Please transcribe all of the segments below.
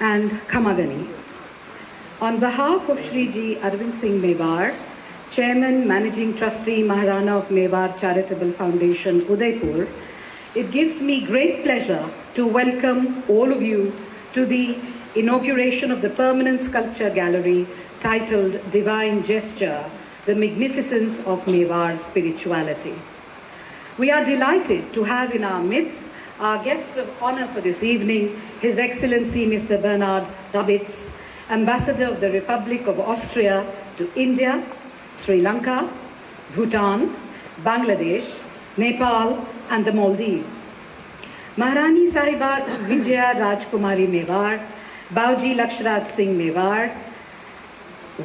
and Khamagani. On behalf of Shriji Arvind Singh Mewar, Chairman, Managing Trustee, Maharana of Mewar Charitable Foundation, Udaipur, it gives me great pleasure to welcome all of you to the inauguration of the permanent sculpture gallery titled Divine Gesture, The Magnificence of Mewar Spirituality. We are delighted to have in our midst our guest of honor for this evening, His Excellency Mr. Bernhard Rabitz, Ambassador of the Republic of Austria to India, Sri Lanka, Bhutan, Bangladesh, Nepal, and the Maldives. Maharani Sahiba Vijaya Rajkumari Mewar, Bauji Lakshraj Singh Mewar,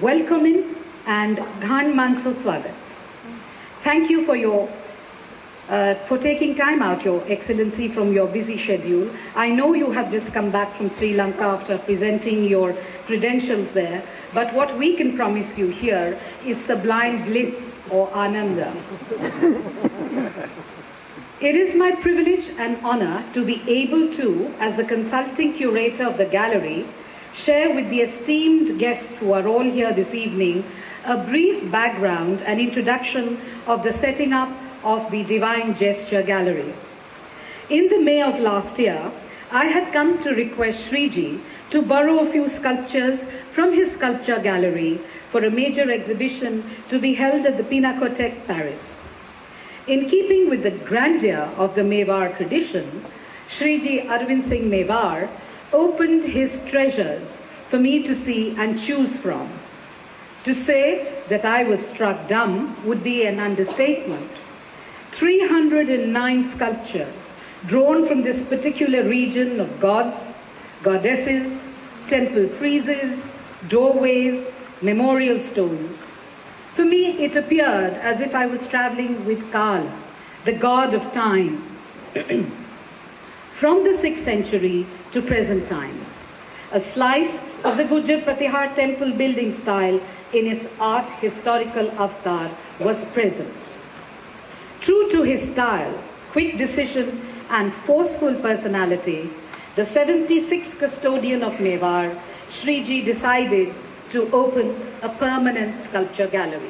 welcoming and Ghan Manso Swagat. Thank you for taking time out, Your Excellency, from your busy schedule. I know you have just come back from Sri Lanka after presenting your credentials there, but what we can promise you here is sublime bliss or ananda. It is my privilege and honor to be able to, as the consulting curator of the gallery, share with the esteemed guests who are all here this evening a brief background and introduction of the setting up of the Divine Gesture Gallery. In the May of last year, I had come to request Shriji to borrow a few sculptures from his sculpture gallery for a major exhibition to be held at the Pinakothek, Paris. In keeping with the grandeur of the Mewar tradition, Shriji Arvind Singh Mewar opened his treasures for me to see and choose from. To say that I was struck dumb would be an understatement. 309 sculptures drawn from this particular region of gods, goddesses, temple friezes, doorways, memorial stones. For me, it appeared as if I was traveling with Kal, the god of time, from the 6th century to present times. A slice of the Gujar Pratihar temple building style in its art historical avatar was present. True to his style, quick decision, and forceful personality, the 76th custodian of Mewar, Shriji, decided to open a permanent sculpture gallery.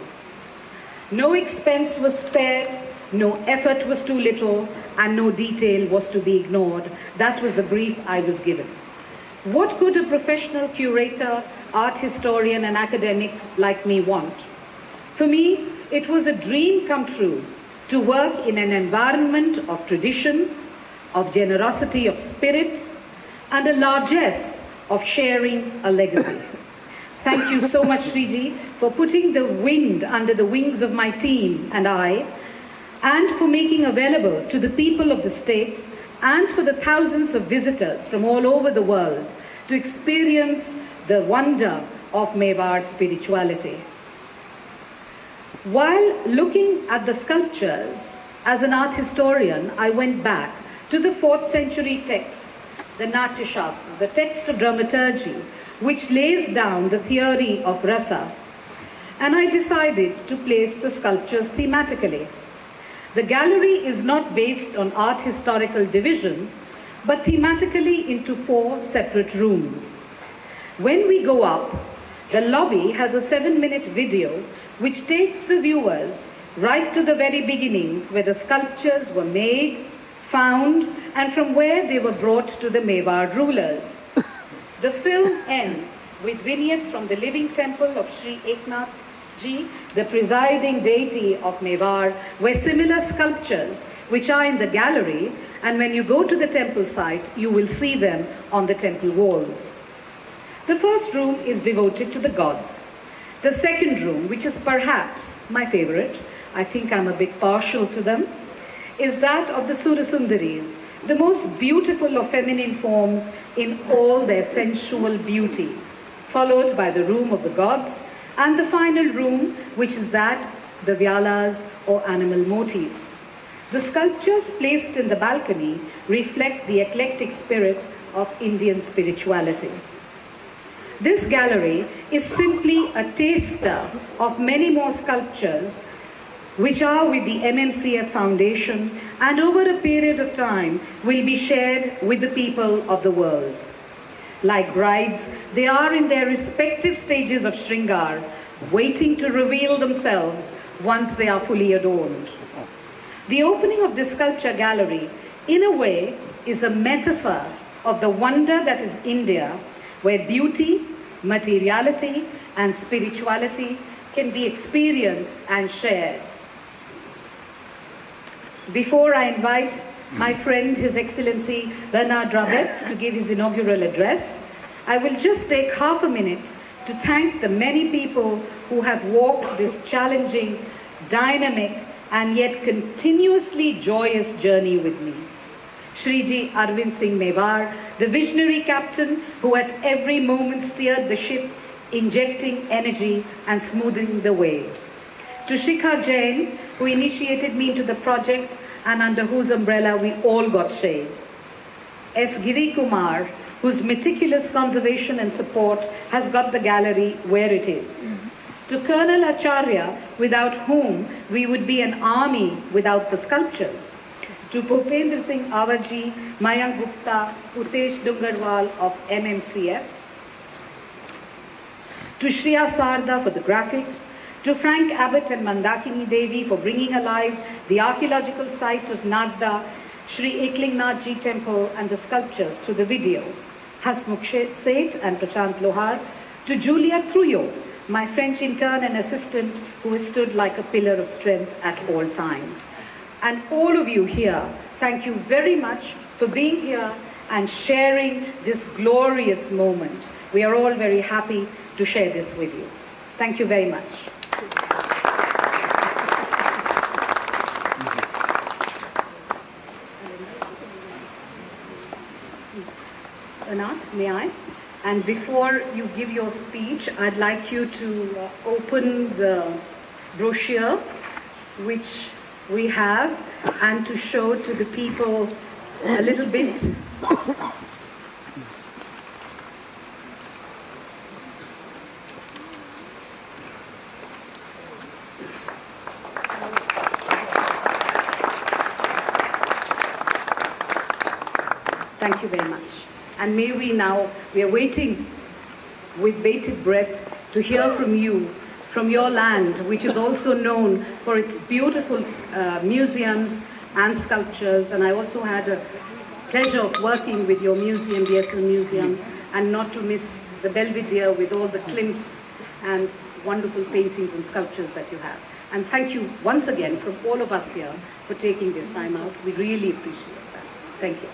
No expense was spared, no effort was too little, and no detail was to be ignored. That was the brief I was given. What could a professional curator, art historian, and academic like me want? For me, it was a dream come true to work in an environment of tradition, of generosity of spirit, and a largesse of sharing a legacy. Thank you so much, Shriji, for putting the wind under the wings of my team and I, and for making available to the people of the state and for the thousands of visitors from all over the world to experience the wonder of Mewar spirituality. While looking at the sculptures, as an art historian, I went back to the 4th century text, the Natya Shastra, the text of dramaturgy, which lays down the theory of rasa, and I decided to place the sculptures thematically. The gallery is not based on art historical divisions, but thematically into 4 separate rooms. When we go up, the lobby has a 7-minute video which takes the viewers right to the very beginnings where the sculptures were made, found, and from where they were brought to the Mewar rulers. The film ends with vignettes from the living temple of Sri Eknath Ji, the presiding deity of Mewar, where similar sculptures, which are in the gallery, and when you go to the temple site, you will see them on the temple walls. The first room is devoted to the gods. The second room, which is perhaps my favorite, I think I'm a bit partial to them, is that of the Surasundaris, the most beautiful of feminine forms in all their sensual beauty, followed by the room of the gods, and the final room, which is that, the Vyalas or animal motifs. The sculptures placed in the balcony reflect the eclectic spirit of Indian spirituality. This gallery is simply a taster of many more sculptures which are with the MMCF Foundation and over a period of time will be shared with the people of the world. Like brides, they are in their respective stages of Shringar, waiting to reveal themselves once they are fully adorned. The opening of this sculpture gallery, in a way, is a metaphor of the wonder that is India, where beauty, materiality, and spirituality can be experienced and shared. Before I invite my friend, His Excellency Bernard Rabetz, to give his inaugural address, I will just take half a minute to thank the many people who have walked this challenging, dynamic, and yet continuously joyous journey with me. Shriji Arvind Singh Mewar, the visionary captain who at every moment steered the ship, injecting energy and smoothing the waves. To Shikha Jain, who initiated me into the project and under whose umbrella we all got shade. S. Giri Kumar, whose meticulous conservation and support has got the gallery where it is. To Colonel Acharya, without whom we would be an army without the sculptures. To Bhupendra Singh Awaji, Mayank Gupta, Utesh Dungarwal of MMCF. To Shriya Sarda for the graphics. To Frank Abbott and Mandakini Devi for bringing alive the archaeological site of Nagda, Shri Eklingnath Ji Temple and the sculptures through the video. Hasmukh Seth and Prashant Lohar. To Julia Truyo, my French intern and assistant who has stood like a pillar of strength at all times. And all of you here, thank you very much for being here and sharing this glorious moment. We are all very happy to share this with you. Thank you very much. Anat, may I? And before you give your speech, I'd like you to open the brochure which we have and to show to the people a little bit. Thank you very much. And may we now, we are waiting with bated breath to hear from you, from your land, which is also known for its beautiful museums and sculptures. And I also had a pleasure of working with your museum, the DSL Museum, and not to miss the Belvedere with all the Klimts and wonderful paintings and sculptures that you have. And thank you once again from all of us here for taking this time out. We really appreciate that. Thank you.